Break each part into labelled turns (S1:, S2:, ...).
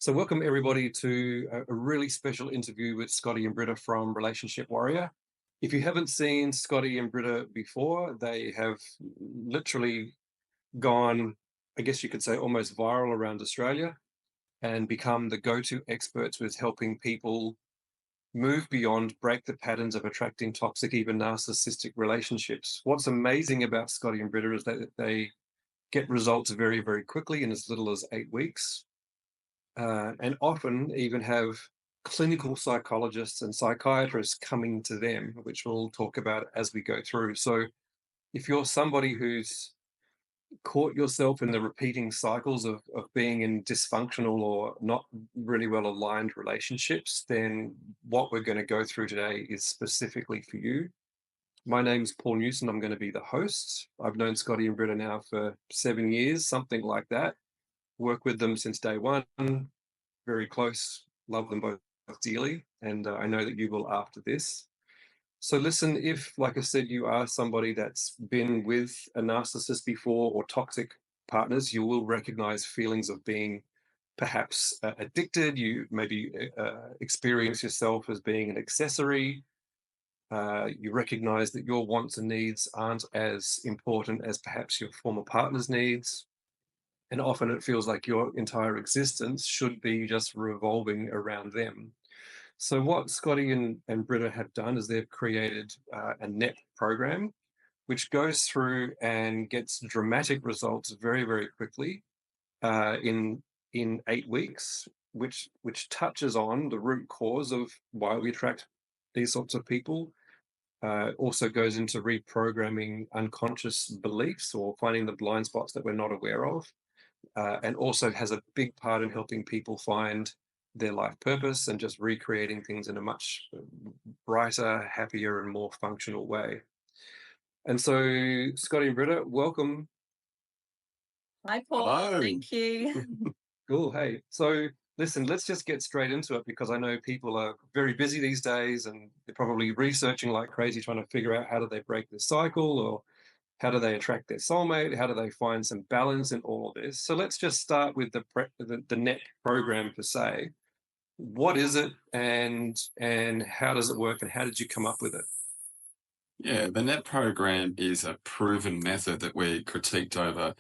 S1: So welcome everybody to a really special interview with Scotty and Britta from Relationship Warrior. If you haven't seen Scotty and Britta before, they have literally gone, I guess you could say, almost viral around Australia and become the go-to experts with helping people move beyond, break the patterns of attracting toxic, even narcissistic relationships. What's amazing about Scotty and Britta is that they get results very, very quickly in as little as 8 weeks. And often even have clinical psychologists and psychiatrists coming to them, which we'll talk about as we go through. So if you're somebody who's caught yourself in the repeating cycles of being in dysfunctional or not really well aligned relationships, then what we're going to go through today is specifically for you. My name's Paul Newson. I'm going to be the host. I've known Scotty and Britta now for 7 years, something like that. Worked with them since day one, very close, love them both dearly, and I know that you will after this. So listen, if, like I said, you are somebody that's been with a narcissist before or toxic partners, you will recognize feelings of being perhaps addicted. You maybe experience yourself as being an accessory. You recognize that your wants and needs aren't as important as perhaps your former partner's needs. And often it feels like your entire existence should be just revolving around them. So what Scotty and Britta have done is they've created a NEP program, which goes through and gets dramatic results very, very quickly in 8 weeks, which touches on the root cause of why we attract these sorts of people. Also goes into reprogramming unconscious beliefs or finding the blind spots that we're not aware of. And also has a big part in helping people find their life purpose and just recreating things in a much brighter, happier, and more functional way. And so, Scotty and Britta, welcome.
S2: Hi, Paul.
S3: Hello.
S2: Thank you.
S1: Cool. Hey, so listen, let's just get straight into it because I know people are very busy these days and they're probably researching like crazy, trying to figure out how do they break the cycle or how do they attract their soulmate? How do they find some balance in all of this? So let's just start with the NET program per se. What is it, and how does it work, and how did you come up with it?
S3: Yeah, the NET program is a proven method that we critiqued over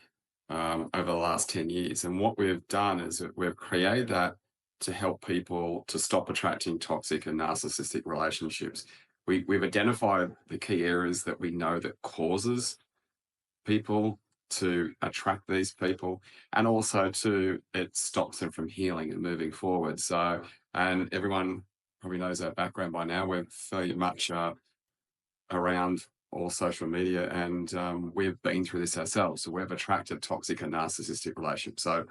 S3: the last 10 years. And what we've done is that we've created that to help people to stop attracting toxic and narcissistic relationships. We've identified the key areas that we know that causes people to attract these people, and also it stops them from healing and moving forward. So, and everyone probably knows our background by now. We're very much around all social media, and we've been through this ourselves. So we've attracted toxic and narcissistic relationships. So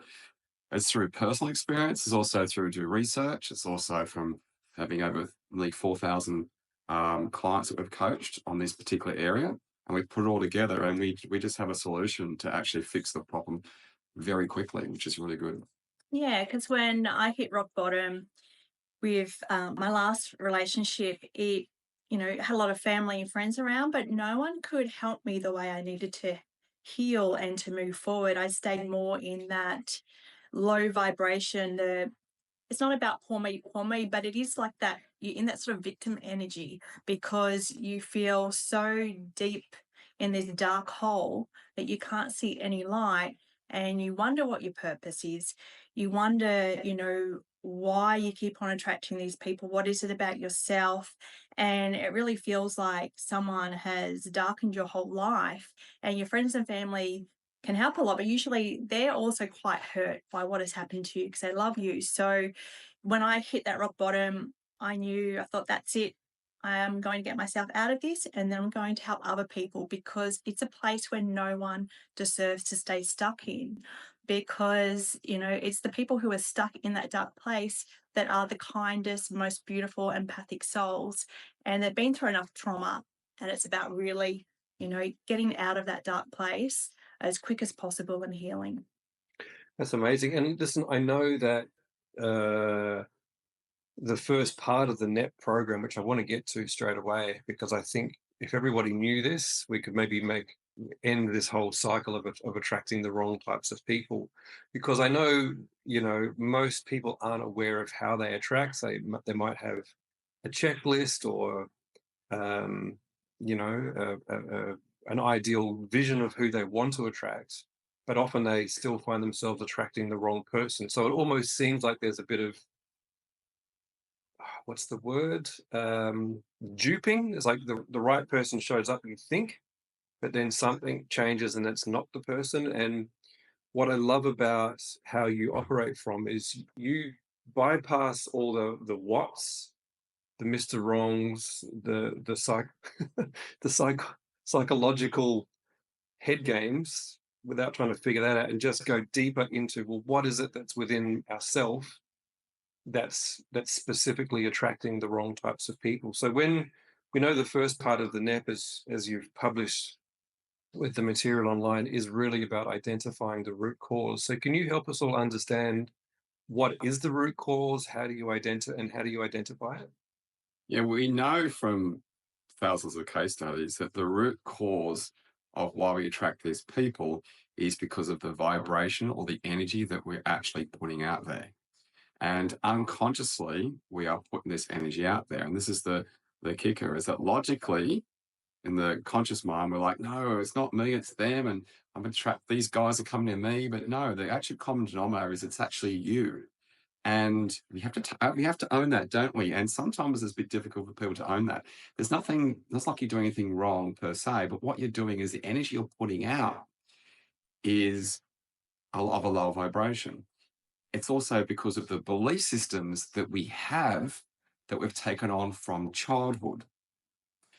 S3: it's through personal experience. It's also through research. It's also from having over nearly 4,000 clients that we've coached on this particular area. And we put it all together, and we just have a solution to actually fix the problem very quickly, which is really good.
S2: Yeah, because when I hit rock bottom with my last relationship, it, had a lot of family and friends around, but no one could help me the way I needed to heal and to move forward. I stayed more in that low vibration. It's not about poor me, but it is like that. You're in that sort of victim energy because you feel so deep in this dark hole that you can't see any light, and you wonder what your purpose is. You wonder, why you keep on attracting these people. What is it about yourself? And it really feels like someone has darkened your whole life, and your friends and family can help a lot, but usually they're also quite hurt by what has happened to you because they love you. So when I hit that rock bottom, I thought, that's it. I am going to get myself out of this, and then I'm going to help other people, because it's a place where no one deserves to stay stuck in, because, it's the people who are stuck in that dark place that are the kindest, most beautiful, empathic souls. And they've been through enough trauma, and it's about really, getting out of that dark place as quick as possible and healing.
S1: That's amazing. And listen, I know that the first part of the NET program, which I want to get to straight away, because I think if everybody knew this, we could maybe make end this whole cycle of attracting the wrong types of people? Because I know, most people aren't aware of how they attract. They might have a checklist or, um, an ideal vision of who they want to attract, but often they still find themselves attracting the wrong person. So it almost seems like there's a bit of, what's the word? Duping. It's like the right person shows up, you think, but then something changes and it's not the person. And what I love about how you operate from is you bypass all the whats, the Mr. Wrongs, the the psychological head games without trying to figure that out, and just go deeper into, well, what is it that's within ourself that's specifically attracting the wrong types of people. So when we know the first part of the NEP, as you've published with the material online, is really about identifying the root cause. So can you help us all understand what is the root cause? How do you identify it?
S3: Yeah, we know from thousands of case studies that the root cause of why we attract these people is because of the vibration or the energy that we're actually putting out there. And unconsciously, we are putting this energy out there. And this is the kicker, is that logically, in the conscious mind, we're like, no, it's not me, it's them. And I'm attract these guys are coming to me. But no, the actual common denominator is it's actually you. And we have to own that, don't we? And sometimes it's a bit difficult for people to own that. There's nothing, it's not like you're doing anything wrong per se, but what you're doing is the energy you're putting out is of a low vibration. It's also because of the belief systems that we have that we've taken on from childhood.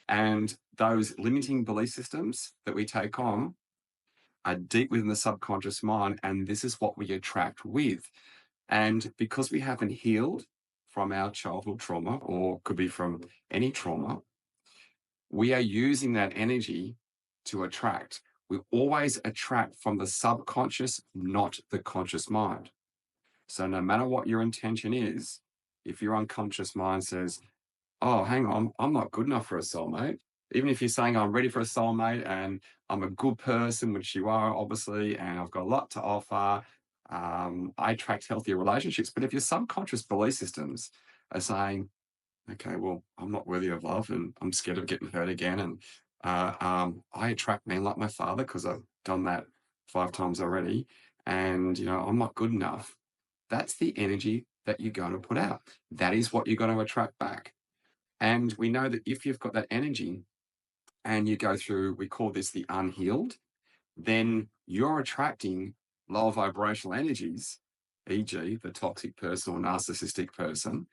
S3: And those limiting belief systems that we take on are deep within the subconscious mind. And this is what we attract with. And because we haven't healed from our childhood trauma, or could be from any trauma, we are using that energy to attract. We always attract from the subconscious, not the conscious mind. So no matter what your intention is, if your unconscious mind says, oh, hang on, I'm not good enough for a soulmate, even if you're saying I'm ready for a soulmate and I'm a good person, which you are obviously, and I've got a lot to offer, I attract healthier relationships. But if your subconscious belief systems are saying, okay, well, I'm not worthy of love and I'm scared of getting hurt again, and I attract men like my father because I've done that 5 times already, and I'm not good enough. That's the energy that you're going to put out. That is what you're going to attract back. And we know that if you've got that energy and you go through, we call this the unhealed, then you're attracting lower vibrational energies, e.g., the toxic person or narcissistic person,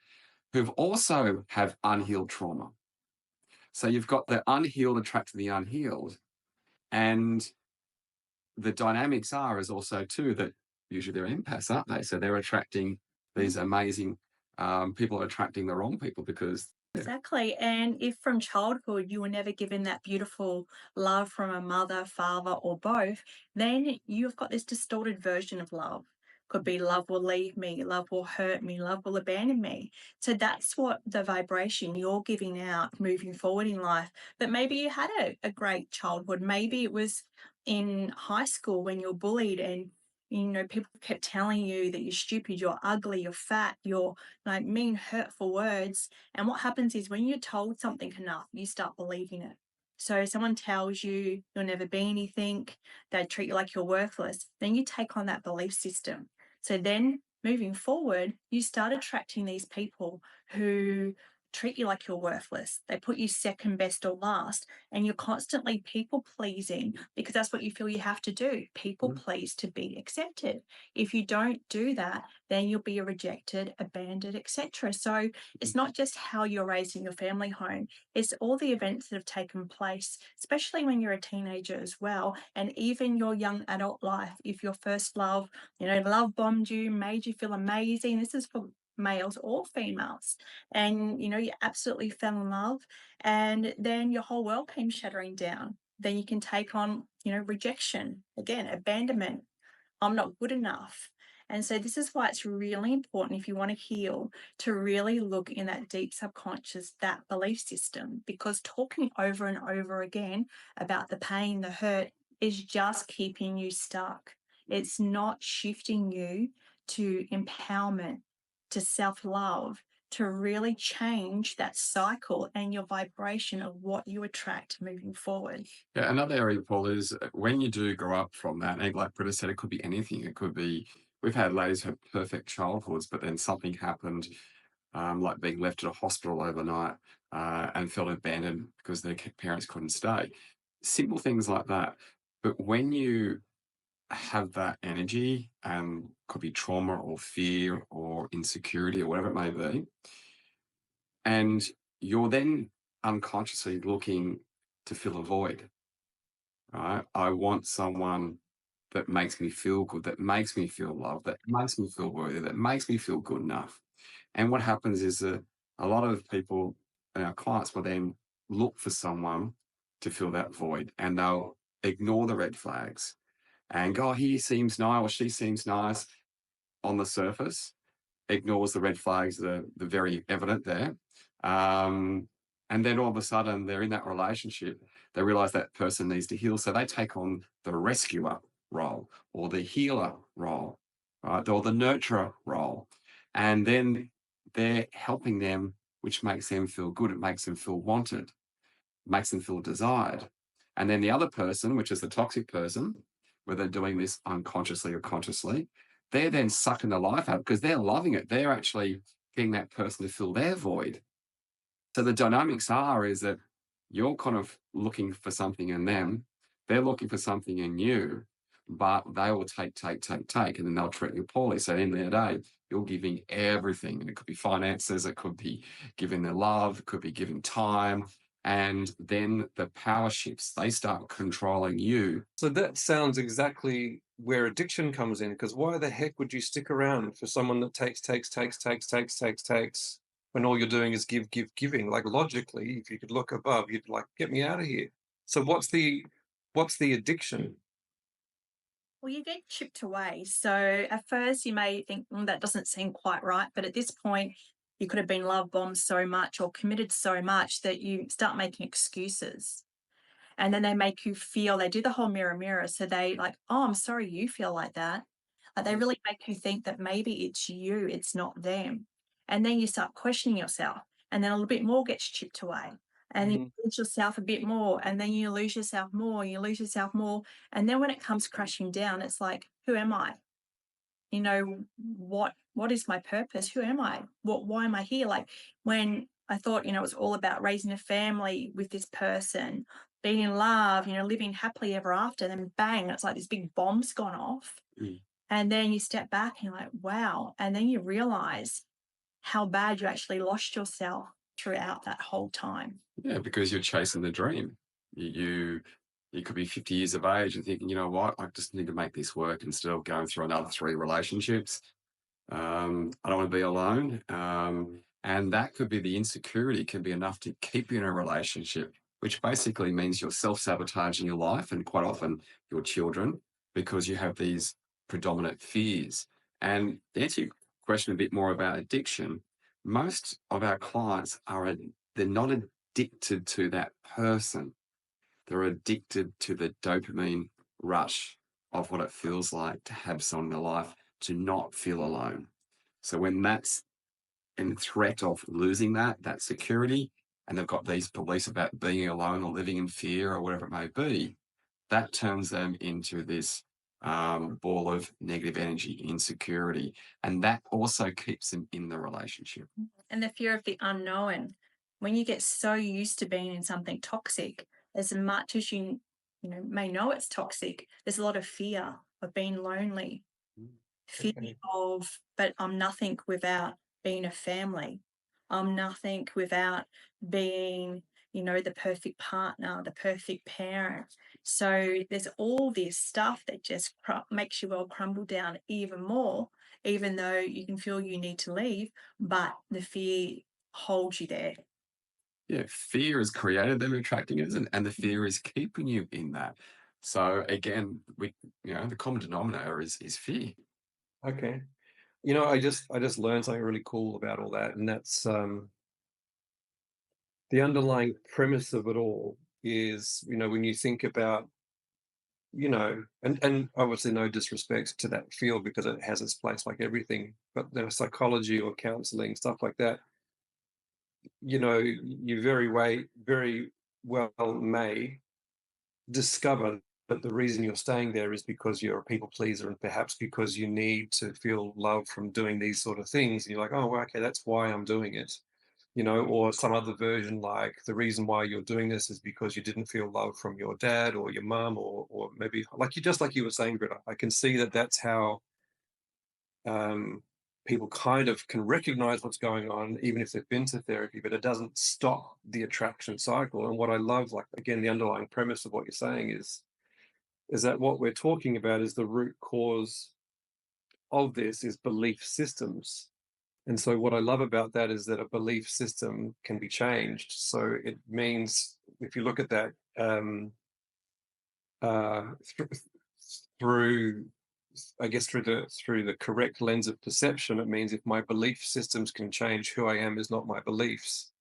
S3: who've also have unhealed trauma. So you've got the unhealed attracting the unhealed. And the dynamics is also too that usually they're empaths, aren't they? So they're attracting these amazing people, are attracting the wrong people because
S2: Exactly. And if from childhood you were never given that beautiful love from a mother, father, or both, then you've got this distorted version of love. Could be love will leave me, love will hurt me, love will abandon me. So that's what the vibration you're giving out moving forward in life. But maybe you had a great childhood. Maybe it was in high school when you're bullied and people kept telling you that you're stupid, you're ugly, you're fat, you're like mean, hurtful words. And what happens is when you're told something enough, you start believing it. So someone tells you you'll never be anything, they treat you like you're worthless, then you take on that belief system. So then moving forward, you start attracting these people who treat you like you're worthless. They put you second best or last, and you're constantly people pleasing because that's what you feel you have to do. People please to be accepted. If you don't do that, then you'll be rejected, abandoned, etc. So it's not just how you're raising your family home, it's all the events that have taken place, especially when you're a teenager as well, and even your young adult life. If your first love, love bombed you, made you feel amazing. This is for males or females, and you absolutely fell in love, and then your whole world came shattering down. Then you can take on rejection again, abandonment. I'm not good enough. And so this is why it's really important, if you want to heal, to really look in that deep subconscious, that belief system, because talking over and over again about the pain, the hurt, is just keeping you stuck. It's not shifting you to empowerment, to self-love, to really change that cycle and your vibration of what you attract moving forward.
S3: Yeah, another area, Paul, is when you do grow up from that, and like Britta said, it could be anything. It could be, we've had ladies who have perfect childhoods, but then something happened, like being left at a hospital overnight and felt abandoned because their parents couldn't stay. Simple things like that. But when you have that energy, could be trauma or fear or insecurity or whatever it may be, and you're then unconsciously looking to fill a void, right? I want someone that makes me feel good, that makes me feel loved, that makes me feel worthy, that makes me feel good enough. And what happens is that a lot of people and our clients will then look for someone to fill that void, and they'll ignore the red flags and go, oh, he seems nice or she seems nice on the surface, ignores the red flags that are very evident there. And then all of a sudden they're in that relationship, they realize that person needs to heal. So they take on the rescuer role or the healer role, right? Or the nurturer role. And then they're helping them, which makes them feel good. It makes them feel wanted, makes them feel desired. And then the other person, which is the toxic person, where they're doing this unconsciously or consciously, they're then sucking the life out because they're loving it. They're actually getting that person to fill their void. So the dynamics is that you're kind of looking for something in them, they're looking for something in you, but they will take, and then they'll treat you poorly. So in their day, you're giving everything. And it could be finances, it could be giving their love, it could be giving time. And then the power shifts. They start controlling you.
S1: So that sounds exactly where addiction comes in, because why the heck would you stick around for someone that takes, when all you're doing is giving? Like, logically, if you could look above, you'd like, get me out of here. So what's the addiction?
S2: Well, you get chipped away. So at first you may think, that doesn't seem quite right. But at this point, you could have been love bombed so much or committed so much that you start making excuses. And then they make you feel, they do the whole mirror. So they like, oh, I'm sorry you feel like that. Like they really make you think that maybe it's you, it's not them. And then you start questioning yourself. And then a little bit more gets chipped away. And you lose yourself a bit more. And then you lose yourself more. You lose yourself more. And then when it comes crashing down, it's like, who am I? You know, what is my purpose? Who am I? Why am I here? Like when I thought, it was all about raising a family with this person, being in love, living happily ever after, then bang, it's like this big bomb's gone off. And then you step back and you're like, wow. And then you realize how bad you actually lost yourself throughout that whole time.
S3: Yeah, because you're chasing the dream. You could be 50 years of age and thinking, you know what, I just need to make this work instead of going through another 3 relationships. I don't want to be alone. And that could be the insecurity, can be enough to keep you in a relationship, which basically means you're self-sabotaging your life and quite often your children because you have these predominant fears. And to answer your question a bit more about addiction, most of our clients they're not addicted to that person. They're addicted to the dopamine rush of what it feels like to have someone in their life, to not feel alone. So when that's in threat of losing that security, and they've got these beliefs about being alone or living in fear or whatever it may be, that turns them into this ball of negative energy, insecurity, and that also keeps them in the relationship.
S2: And the fear of the unknown. When you get so used to being in something toxic, as much as you may know it's toxic, there's a lot of fear of being lonely, fear of, but I'm nothing without being a family. I'm nothing without being, the perfect partner, the perfect parent. So there's all this stuff that just makes you all crumble down even more, even though you can feel you need to leave, but the fear holds you there.
S3: Yeah, fear has created them attracting us, and the fear is keeping you in that. So again, the common denominator is fear.
S1: Okay. I just learned something really cool about all that, and that's the underlying premise of it all is, when you think about, and obviously no disrespect to that field because it has its place like everything, but psychology or counseling, stuff like that, you very well may discover that the reason you're staying there is because you're a people pleaser, and perhaps because you need to feel love from doing these sort of things. And you're like, oh, well, okay, that's why I'm doing it. Or some other version, like the reason why you're doing this is because you didn't feel love from your dad or your mum, or maybe like you were saying, Britta. I can see that that's how people kind of can recognize what's going on, even if they've been to therapy, but it doesn't stop the attraction cycle. And what I love, like, again, the underlying premise of what you're saying is that what we're talking about is the root cause of this is belief systems. And so what I love about that is that a belief system can be changed. So it means, if you look at that through, I guess, through the correct lens of perception, it means if my belief systems can change, who I am is not my beliefs.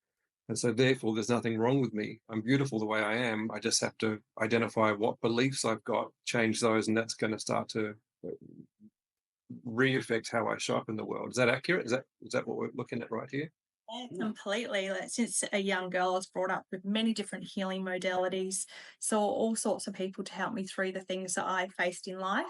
S1: And so therefore there's nothing wrong with me. I'm beautiful the way I am. I just have to identify what beliefs I've got, change those, and that's going to start to re-affect how I show up in the world. Is that accurate? Is that what we're looking at right here?
S2: Yeah, completely. Like, since a young girl, I was brought up with many different healing modalities, saw all sorts of people to help me through the things that I faced in life.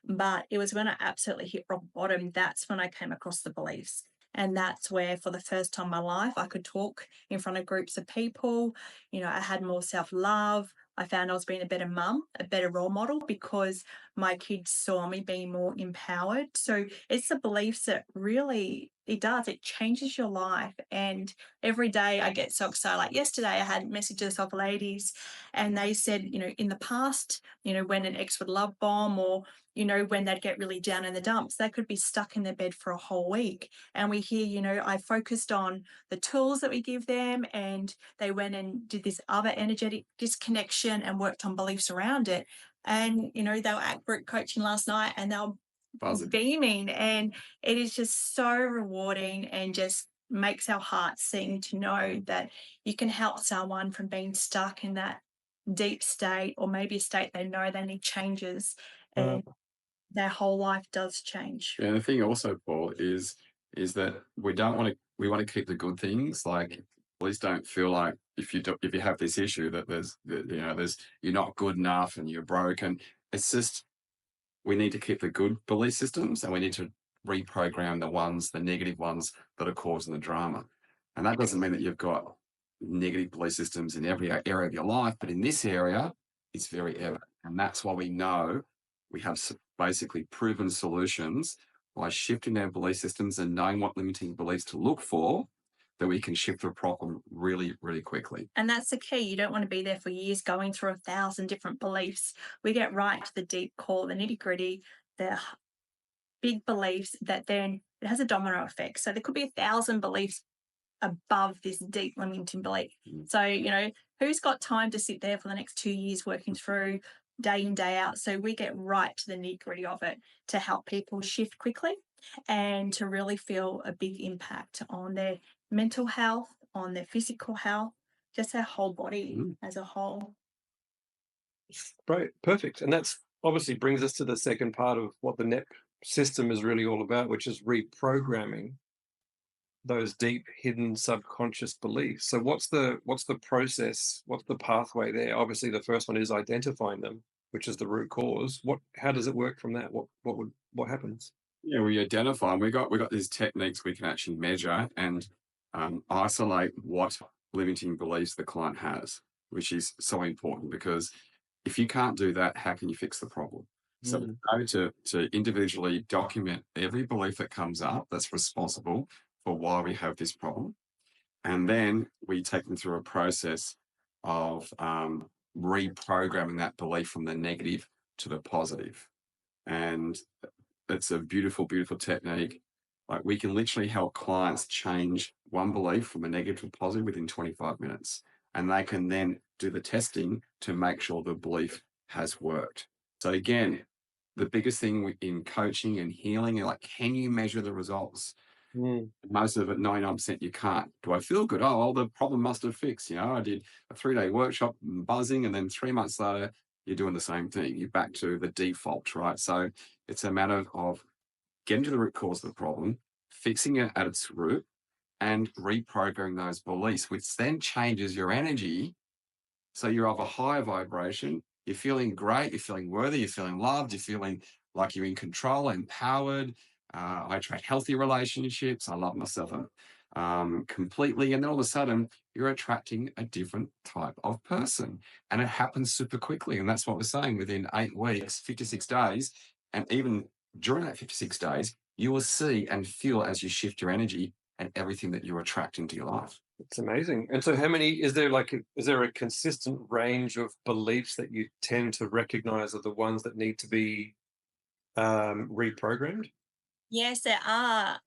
S2: But it was when I absolutely hit rock bottom, that's when I came across the beliefs. And that's where, for the first time in my life, I could talk in front of groups of people. I had more self love. I found I was being a better mum, a better role model, because my kids saw me being more empowered. So it's the beliefs that really, it changes your life. And every day I get so excited. Like yesterday, I had messages of ladies, and they said, in the past, when an ex would love bomb, or when they'd get really down in the dumps, they could be stuck in their bed for a whole week. And we hear, I focused on the tools that we give them, and they went and did this other energetic disconnection and worked on beliefs around it. And, they were at group coaching last night, and they were beaming. And it is just so rewarding, and just makes our hearts sing to know that you can help someone from being stuck in that deep state, or maybe a state they know they need changes, and their whole life does change.
S3: Yeah, and the thing also, Paul, is that we want to keep the good things. Like, please don't feel like if you have this issue that there's you're not good enough and you're broken. It's just, we need to keep the good belief systems, and we need to reprogram the negative ones that are causing the drama. And that doesn't mean that you've got negative belief systems in every area of your life, but in this area, it's very evident. And that's why we know we have basically proven solutions by shifting our belief systems and knowing what limiting beliefs to look for, that we can shift the problem really, really quickly.
S2: And that's the key. You don't want to be there for years going through 1,000 different beliefs. We get right to the deep core, the nitty gritty, the big beliefs, that then it has a domino effect. So there could be 1,000 beliefs above this deep limiting belief. So, who's got time to sit there for the next 2 years working through day in, day out? So we get right to the nitty gritty of it to help people shift quickly, and to really feel a big impact on their mental health, on their physical health, just their whole body as a whole.
S1: Right, perfect. And that's obviously brings us to the second part of what the NEP system is really all about, which is reprogramming those deep hidden subconscious beliefs. So what's the process? What's the pathway there? Obviously, the first one is identifying them, which is the root cause. How does it work from that? What happens?
S3: Yeah, we identify, and we got these techniques we can actually measure and isolate what limiting beliefs the client has, which is so important, because if you can't do that, how can you fix the problem? So we go to individually document every belief that comes up that's responsible for why we have this problem. And then we take them through a process of reprogramming that belief from the negative to the positive. And it's a beautiful, beautiful technique. Like, we can literally help clients change one belief from a negative to positive within 25 minutes. And they can then do the testing to make sure the belief has worked. So again, the biggest thing in coaching and healing, like, can you measure the results? Most of it, 99%, you can't. Do I feel good? Oh, well, the problem must have fixed. I did a 3-day workshop, buzzing, and then 3 months later, you're doing the same thing. You're back to the default, right? So it's a matter of getting to the root cause of the problem, fixing it at its root, and reprogramming those beliefs, which then changes your energy. So you're of a higher vibration. You're feeling great. You're feeling worthy. You're feeling loved. You're feeling like you're in control, empowered. I attract healthy relationships. I love myself completely. And then all of a sudden, you're attracting a different type of person. And it happens super quickly. And that's what we're saying, within 8 weeks, 56 days. And even during that 56 days, you will see and feel, as you shift your energy, and everything that you attract into your life.
S1: It's amazing. And so is there a consistent range of beliefs that you tend to recognize are the ones that need to be reprogrammed?
S2: Yes, there are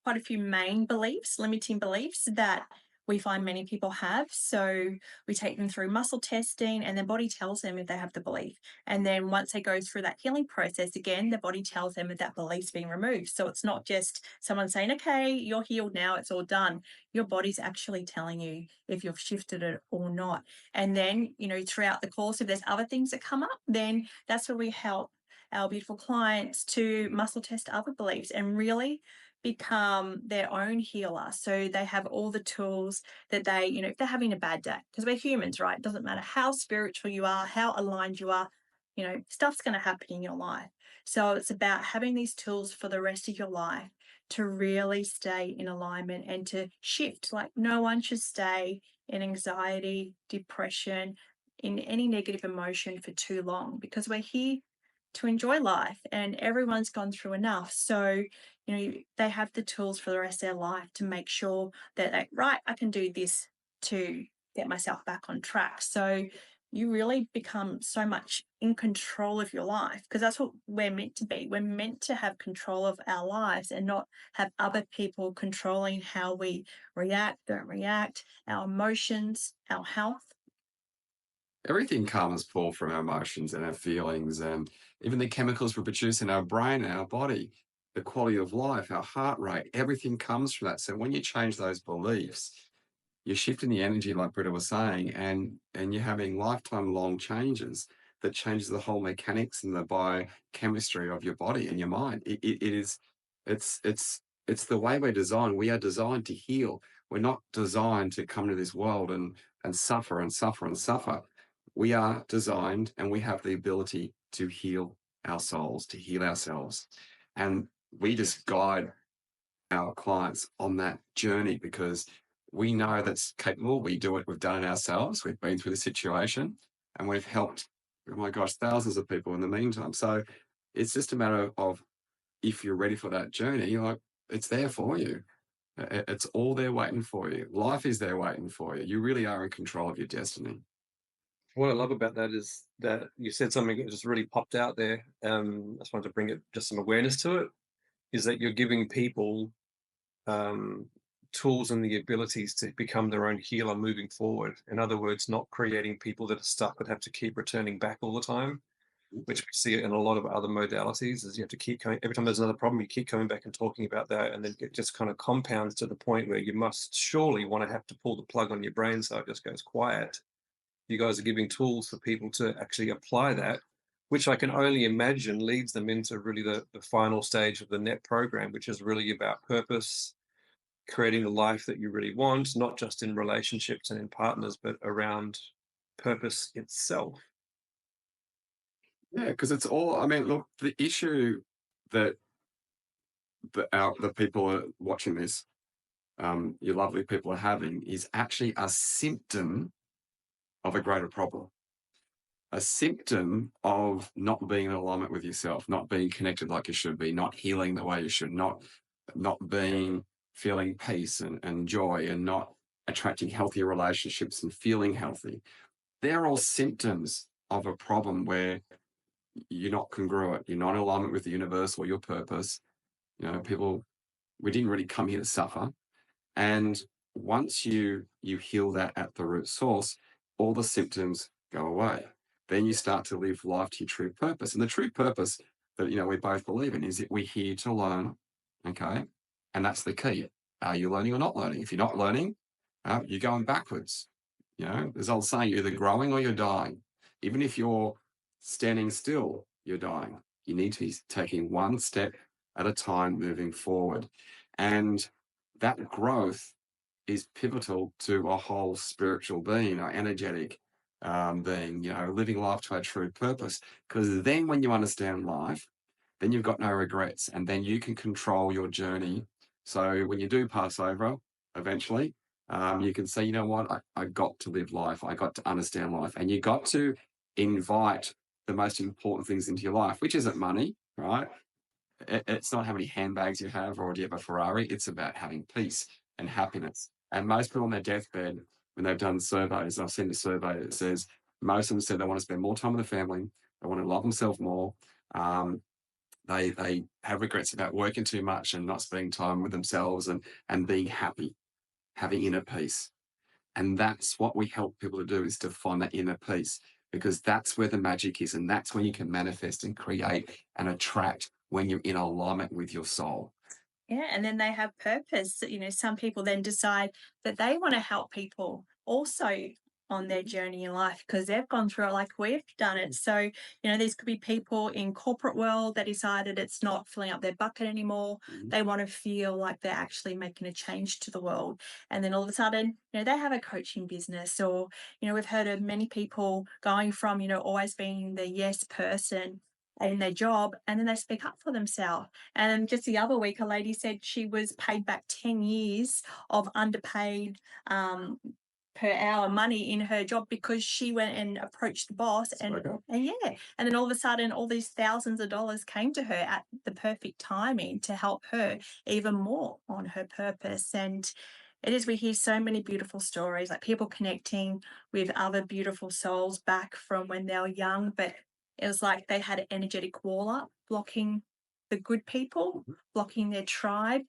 S2: quite a few main beliefs, limiting beliefs that we find many people have. So we take them through muscle testing, and their body tells them if they have the belief. And then once they go through that healing process, again, the body tells them if that belief's being removed. So it's not just someone saying, okay, you're healed now, it's all done. Your body's actually telling you if you've shifted it or not. And then, throughout the course, if there's other things that come up, then that's where we help our beautiful clients to muscle test other beliefs and really become their own healer. So they have all the tools that they, if they're having a bad day, because we're humans, right? It doesn't matter how spiritual you are, how aligned you are, stuff's going to happen in your life. So it's about having these tools for the rest of your life to really stay in alignment and to shift. Like, no one should stay in anxiety, depression, in any negative emotion for too long, because we're here to enjoy life and everyone's gone through enough. So, they have the tools for the rest of their life to make sure that, right, I can do this to get myself back on track. So you really become so much in control of your life, because that's what we're meant to be. We're meant to have control of our lives and not have other people controlling how we react, don't react, our emotions, our health.
S3: Everything comes, Paul, from our emotions and our feelings, and even the chemicals we produce in our brain and our body, the quality of life, our heart rate, everything comes from that. So when you change those beliefs, you're shifting the energy, like Britta was saying, and you're having lifetime long changes that changes the whole mechanics and the biochemistry of your body and your mind. It's the way we're designed. We are designed to heal. We're not designed to come to this world and suffer and suffer and suffer. We are designed, and we have the ability to heal our souls, to heal ourselves. And we just guide our clients on that journey because we know that's capable. We do it. We've done it ourselves. We've been through the situation, and we've helped, oh my gosh, thousands of people in the meantime. So it's just a matter of, if you're ready for that journey, it's there for you. It's all there waiting for you. Life is there waiting for you. You really are in control of your destiny.
S1: What I love about that is that you said something that just really popped out there. I just wanted to bring it just some awareness to it. Is that you're giving people tools and the abilities to become their own healer moving forward. In other words, not creating people that are stuck that have to keep returning back all the time, which we see in a lot of other modalities. Is you have to keep coming every time there's another problem, you keep coming back and talking about that, and then it just kind of compounds to the point where you must surely want to have to pull the plug on your brain so it just goes quiet. You guys are giving tools for people to actually apply that, which I can only imagine leads them into really the final stage of the NET program, which is really about purpose, creating the life that you really want, not just in relationships and in partners, but around purpose itself.
S3: Yeah, because it's all, I mean, look, the issue that the people are watching this, you lovely people are having, is actually a symptom of a greater problem. A symptom of not being in alignment with yourself, not being connected like you should be, not healing the way you should, not feeling peace and joy, and not attracting healthier relationships and feeling healthy. They're all symptoms of a problem where you're not congruent, you're not in alignment with the universe or your purpose. People, we didn't really come here to suffer. And once you heal that at the root source, all the symptoms go away. then you start to live life to your true purpose. And the true purpose that, we both believe in is that we're here to learn, okay? And that's the key. Are you learning or not learning? If you're not learning, you're going backwards. There's old saying, you're either growing or you're dying. Even if you're standing still, you're dying. You need to be taking one step at a time moving forward. And that growth is pivotal to a whole spiritual being, or energetic being, living life to our true purpose. Because then when you understand life, then you've got no regrets, and then you can control your journey. So when you do pass over, eventually, you can say, you know what, I got to live life. I got to understand life. And you got to invite the most important things into your life, which isn't money, right? It's not how many handbags you have or do you have a Ferrari. It's about having peace and happiness. And most people on their deathbed, when they've done surveys, I've seen a survey that says most of them said they want to spend more time with the family, they want to love themselves more. They have regrets about working too much and not spending time with themselves and being happy, having inner peace. And that's what we help people to do, is to find that inner peace, because that's where the magic is. And that's when you can manifest and create and attract, when you're in alignment with your soul.
S2: Yeah, and then they have purpose. Some people then decide that they want to help people also on their journey in life because they've gone through it like we've done it. So, these could be people in corporate world that decided it's not filling up their bucket anymore. They want to feel like they're actually making a change to the world. And then all of a sudden, they have a coaching business, or, we've heard of many people going from, always being the yes person in their job, and then they speak up for themselves. And just the other week, a lady said she was paid back 10 years of underpaid per hour money in her job because she went and approached the boss. And then all of a sudden, all these thousands of dollars came to her at the perfect timing to help her even more on her purpose. And we hear so many beautiful stories, like people connecting with other beautiful souls back from when they were young, but it was like they had an energetic wall up, blocking the good people, blocking their tribe.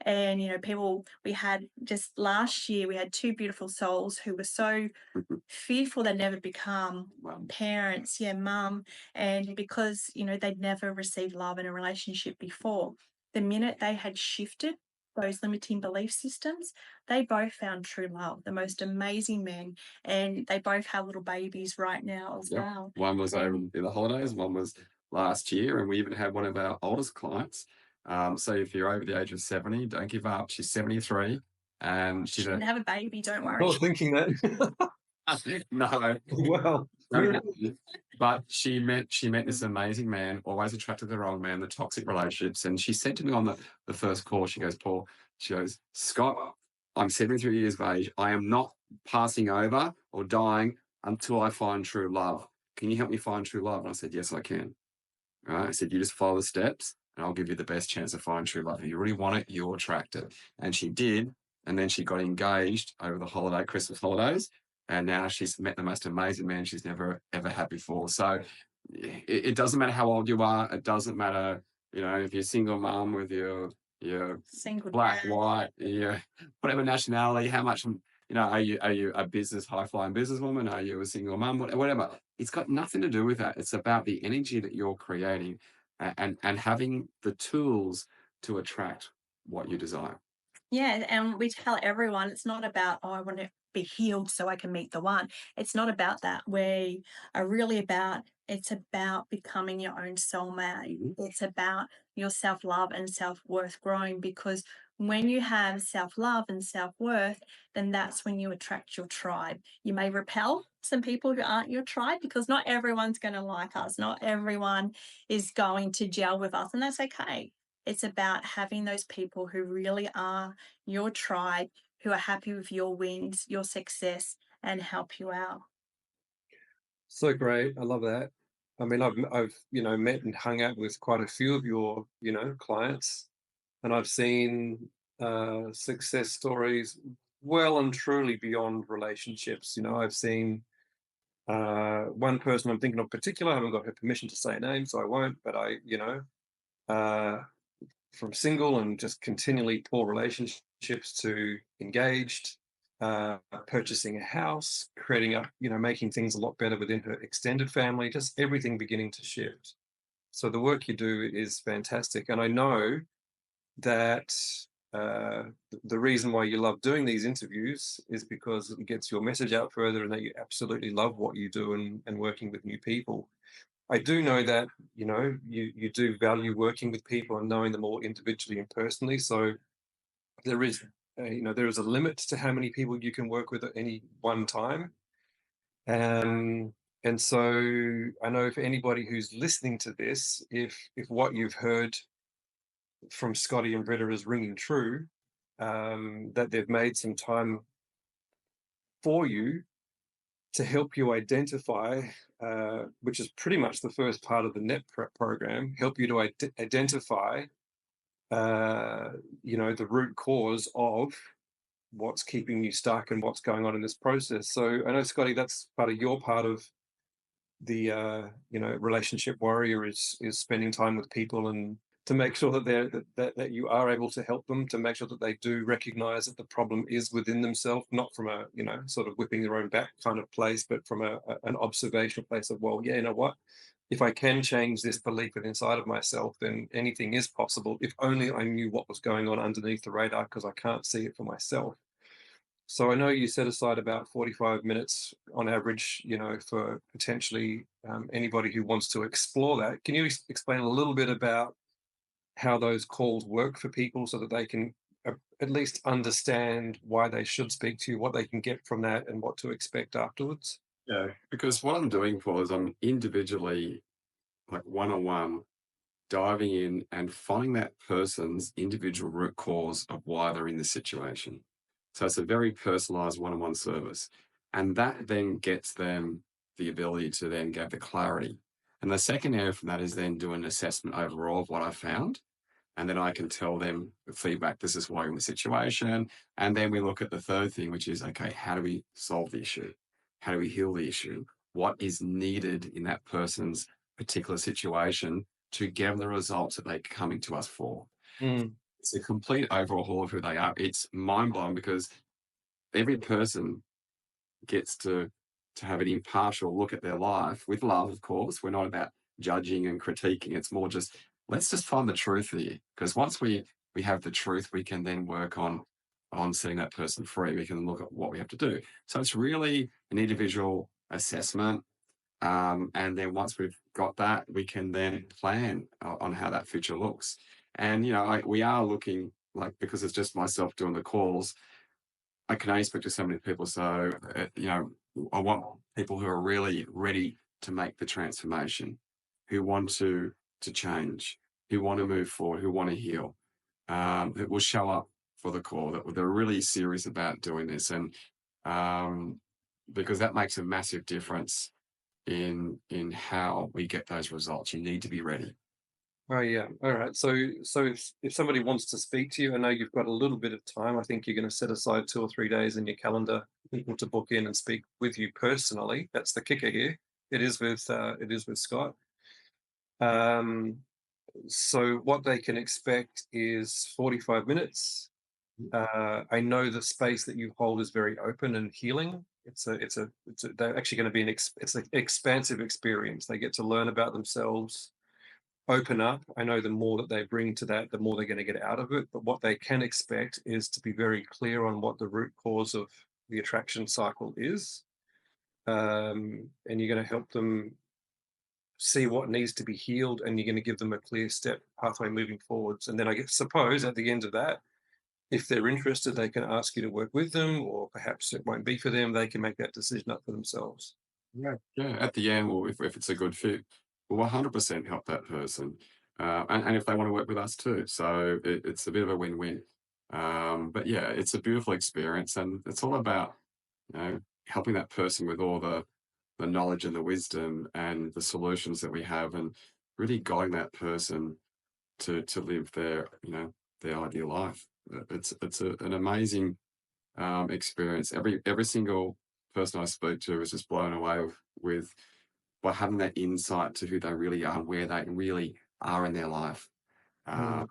S2: And, people, we had just last year, we had two beautiful souls who were so fearful they'd never become parents, mum. And because, they'd never received love in a relationship before, the minute they had shifted those limiting belief systems, they both found true love, the most amazing men, and they both have little babies right now as well.
S3: One was over in the holidays, one was last year, and we even had one of our oldest clients. So if you're over the age of 70, don't give up. She's 73, and
S2: she didn't have a baby, don't worry.
S1: I was thinking that.
S3: No.
S1: Wow.
S3: But she met this amazing man, always attracted the wrong man, the toxic relationships. And she said to me on the first call, she goes, Paul, Scott, I'm 73 years of age. I am not passing over or dying until I find true love. Can you help me find true love? And I said, yes, I can. Right? I said, you just follow the steps and I'll give you the best chance to find true love. If you really want it, you'll attract it. And she did. And then she got engaged over the Christmas holidays. And now she's met the most amazing man she's never, ever had before. So it doesn't matter how old you are. It doesn't matter, if you're a single mom with your
S2: single
S3: black,
S2: dad,
S3: white, whatever nationality, how much, are you a high-flying businesswoman? Are you a single mom? Whatever. It's got nothing to do with that. It's about the energy that you're creating and having the tools to attract what you desire.
S2: Yeah, and we tell everyone it's not about, I want to be healed so I can meet the one. It's not about that. We are really it's about becoming your own soulmate. It's about your self-love and self-worth growing, because when you have self-love and self-worth, then that's when you attract your tribe. You may repel some people who aren't your tribe because not everyone's going to like us. Not everyone is going to gel with us, and that's okay. It's about having those people who really are your tribe, who are happy with your wins, your success, and help you out.
S1: So great. I love that. I mean, I've met and hung out with quite a few of your, clients, and I've seen success stories well and truly beyond relationships. I've seen one person I'm thinking of particular. I haven't got her permission to say a name, so I won't, but from single and just continually poor relationships to engaged, purchasing a house, creating up, making things a lot better within her extended family, just everything beginning to shift. So the work you do is fantastic. And I know that the reason why you love doing these interviews is because it gets your message out further, and that you absolutely love what you do and working with new people. I do know that, you do value working with people and knowing them all individually and personally. So there is, there is a limit to how many people you can work with at any one time. And so I know for anybody who's listening to this, if what you've heard from Scotty and Britta is ringing true, that they've made some time for you to help you identify, which is pretty much the first part of the NET prep program, help you to identify, the root cause of what's keeping you stuck and what's going on in this process. So I know, Scotty, that's part of your part of the relationship warrior is spending time with people, and to make sure that that you are able to help them, to make sure that they do recognize that the problem is within themselves, not from a sort of whipping their own back kind of place, but from an observational place of, well, yeah, you know what, if I can change this belief inside of myself, then anything is possible, if only I knew what was going on underneath the radar, because I can't see it for myself. So I know you set aside about 45 minutes on average, for potentially anybody who wants to explore that. Can you explain a little bit about how those calls work for people, so that they can at least understand why they should speak to you, what they can get from that, and what to expect afterwards?
S3: Yeah, because what I'm doing, Paul, is I'm individually, like one-on-one, diving in and finding that person's individual root cause of why they're in this situation. So it's a very personalized one-on-one service. And that then gets them the ability to then get the clarity. And the second area from that is then do an assessment overall of what I found. And then I can tell them the feedback, this is why you're in the situation. And then we look at the third thing, which is, okay, how do we solve the issue? How do we heal the issue? What is needed in that person's particular situation to get them the results that they're coming to us for?
S1: Mm.
S3: It's a complete overhaul of who they are. It's mind-blowing, because every person gets to have an impartial look at their life with love, of course. We're not about judging and critiquing. It's more just, let's just find the truth here. Because once we have the truth, we can then work on setting that person free. We can look at what we have to do. So it's really an individual assessment. And then once we've got that, we can then plan on how that future looks. And, we are looking, like, because it's just myself doing the calls, I can only speak to so many people. So, I want people who are really ready to make the transformation, who want to change, who want to move forward, who want to heal, that will show up for the call, that they're really serious about doing this. And because that makes a massive difference in how we get those results. You need to be ready.
S1: Oh yeah. All right. So if somebody wants to speak to you, I know you've got a little bit of time. I think you're going to set aside 2 or 3 days in your calendar for people to book in and speak with you personally. That's the kicker here. It is with Scott. Um, so what they can expect is 45 minutes. I know the space that you hold is very open and healing. They're actually going to be it's an expansive experience. They get to learn about themselves, open up. I know the more that they bring to that, the more they're going to get out of it. But what they can expect is to be very clear on what the root cause of the attraction cycle is. And you're going to help them see what needs to be healed, and you're going to give them a clear step pathway moving forwards. And then suppose at the end of that, if they're interested, they can ask you to work with them, or perhaps it won't be for them. They can make that decision up for themselves.
S3: Yeah. Yeah. At the end, well, if it's a good fit, we'll 100% help that person. And if they want to work with us too. So it's a bit of a win-win. But yeah, it's a beautiful experience, and it's all about, helping that person with all the knowledge and the wisdom and the solutions that we have, and really guiding that person to live their, their ideal life. An amazing experience. Every single person I spoke to was just blown away with by having that insight to who they really are, where they really are in their life.
S1: Mm,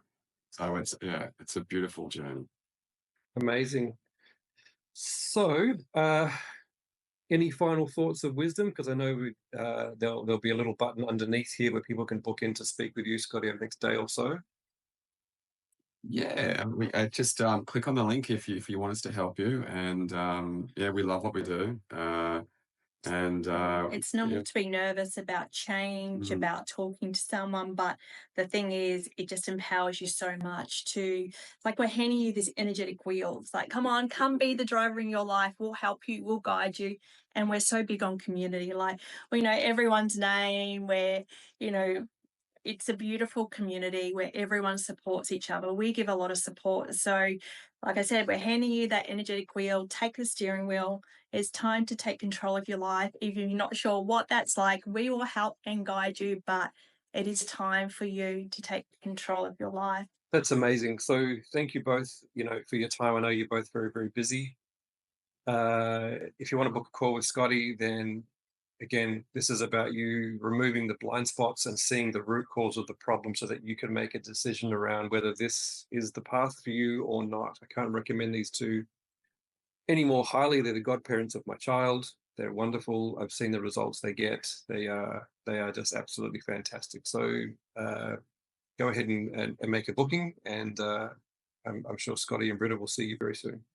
S3: So it's a beautiful journey.
S1: amazing. So, any final thoughts of wisdom? Because I know there'll be a little button underneath here where people can book in to speak with you, Scotty, over the next day or so.
S3: Yeah, just click on the link if you want us to help you, and yeah, we love what we do. And
S2: It's normal
S3: yeah,
S2: to be nervous about change,
S3: mhm.
S2: about talking to someone, but the thing is, it just empowers you so much to, it's like we're handing you this energetic wheel. It's like, come on, come be the driver in your life. We'll help you, we'll guide you. And we're so big on community. Like, we know everyone's name, we're, you know, it's a beautiful community where everyone supports each other. We give a lot of support. So, like I said, we're handing you that energetic wheel. Take the steering wheel. It's time to take control of your life. If you're not sure what that's like, we will help and guide you, but it is time for you to take control of your life.
S1: That's amazing. So thank you both, for your time. I know you're both very, very busy. If you want to book a call with Scotty, then again, this is about you removing the blind spots and seeing the root cause of the problem so that you can make a decision around whether this is the path for you or not. I can't recommend these two any more highly. They're the godparents of my child. They're wonderful. I've seen the results they get. They are just absolutely fantastic. So go ahead and make a booking, and I'm sure Scotty and Britta will see you very soon.